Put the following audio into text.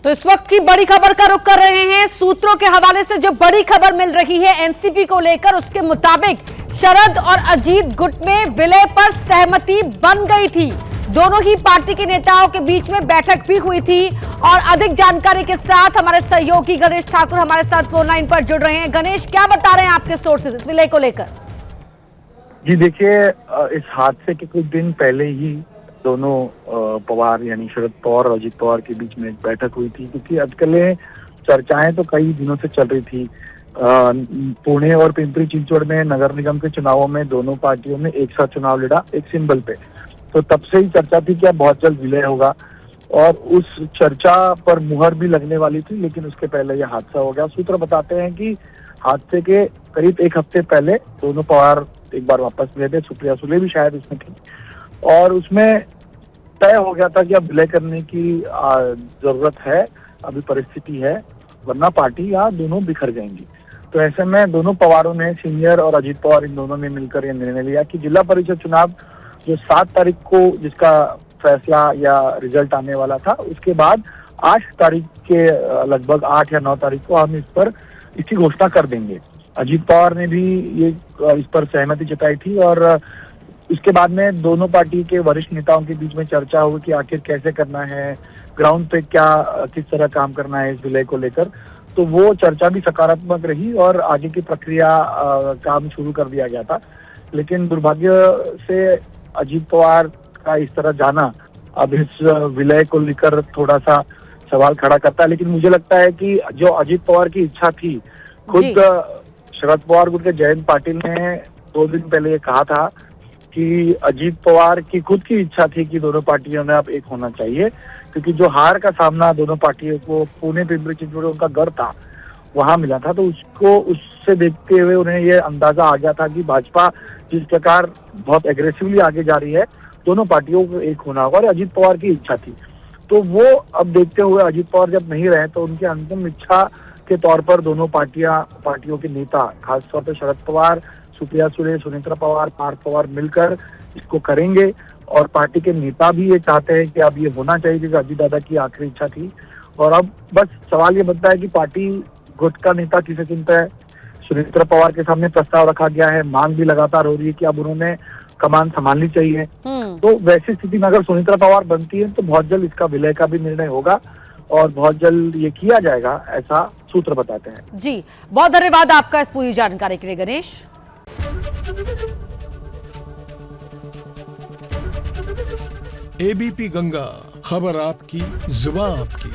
तो इस वक्त की बड़ी खबर का रुख कर रहे हैं। सूत्रों के हवाले से जो बड़ी खबर मिल रही है एनसीपी को लेकर, उसके मुताबिक शरद और अजीत गुट में विलय पर सहमति बन गई थी। दोनों ही पार्टी के नेताओं के बीच में बैठक भी हुई थी। और अधिक जानकारी के साथ हमारे सहयोगी गणेश ठाकुर हमारे साथ फोन लाइन पर जुड़ रहे हैं। गणेश, क्या बता रहे हैं आपके सोर्सेज इस विलय को लेकर? जी देखिए, इस हादसे के कुछ दिन पहले ही दोनों पवार यानी शरद पवार और अजीत पवार के बीच में एक बैठक हुई थी, क्योंकि आजकल चर्चाएं तो कई दिनों से चल रही थी। पुणे और पिंपरी चिंचवड़ में नगर निगम के चुनावों में दोनों पार्टियों ने एक साथ चुनाव लड़ा, एक सिंबल पे। तो तब से ही चर्चा थी कि अब बहुत जल्द विलय होगा और उस चर्चा पर मुहर भी लगने वाली थी, लेकिन उसके पहले यह हादसा हो गया। सूत्र बताते हैं कि हादसे के करीब एक हफ्ते पहले दोनों पवार एक बार वापस मिले थे, सुप्रिया सुले भी शायद उसमें थी, और उसमें तय हो गया था कि अब विलय करने की जरूरत है, अभी परिस्थिति है, वरना पार्टी या दोनों बिखर जाएंगी। तो ऐसे में दोनों पवारों ने, सीनियर और अजीत पवार, इन दोनों ने मिलकर यह निर्णय लिया कि जिला परिषद चुनाव जो 7 तारीख को जिसका फैसला या रिजल्ट आने वाला था, उसके बाद 8 तारीख के लगभग 8 या 9 तारीख को हम इसकी घोषणा कर देंगे। अजीत पवार ने भी इस पर सहमति जताई थी और इसके बाद में दोनों पार्टी के वरिष्ठ नेताओं के बीच में चर्चा हुई कि आखिर कैसे करना है, ग्राउंड पे किस तरह काम करना है इस विलय को लेकर। तो वो चर्चा भी सकारात्मक रही और आगे की प्रक्रिया काम शुरू कर दिया गया था। लेकिन दुर्भाग्य से अजीत पवार का इस तरह जाना अब इस विलय को लेकर थोड़ा सा सवाल खड़ा करता है। लेकिन मुझे लगता है कि जो अजीत पवार की इच्छा थी, खुद शरद पवार गुट के जयंत पाटिल ने 2 दिन पहले ये कहा था कि अजीत पवार की खुद की इच्छा थी कि दोनों पार्टियों ने अब एक होना चाहिए, क्योंकि जो हार का सामना दोनों पार्टियों को पुणे पिंपरी चिंचवड़ उनका गढ़ था, वहां मिला था। तो उससे देखते हुए उन्हें ये अंदाजा आ गया था कि भाजपा जिस प्रकार बहुत एग्रेसिवली आगे जा रही है, दोनों पार्टियों को एक होना होगा, और अजीत पवार की इच्छा थी। तो वो अब देखते हुए अजीत पवार जब नहीं रहे, तो उनकी अंतिम इच्छा के तौर पर दोनों पार्टियों के नेता, खासतौर पर शरद पवार, सुप्रिया सुले, सुनेत्रा पवार, पार्थ पवार मिलकर इसको करेंगे। और पार्टी के नेता भी ये चाहते हैं कि अब ये होना चाहिए, क्योंकि अजीत दादा की आखिरी इच्छा थी। और अब बस सवाल ये बनता है कि पार्टी गुट का नेता किसे चुनता है। सुनेत्रा पवार के सामने प्रस्ताव रखा गया है, मांग भी लगातार हो रही है कि अब उन्होंने कमान संभालनी चाहिए। तो वैसी स्थिति में अगर सुनेत्रा पवार बनती है तो बहुत जल्द इसका विलय का भी निर्णय होगा और बहुत जल्द ये किया जाएगा, ऐसा सूत्र बताते हैं। जी, बहुत धन्यवाद आपका इस पूरी जानकारी के लिए गणेश। एबीपी गंगा, खबर आपकी, जुबान आपकी।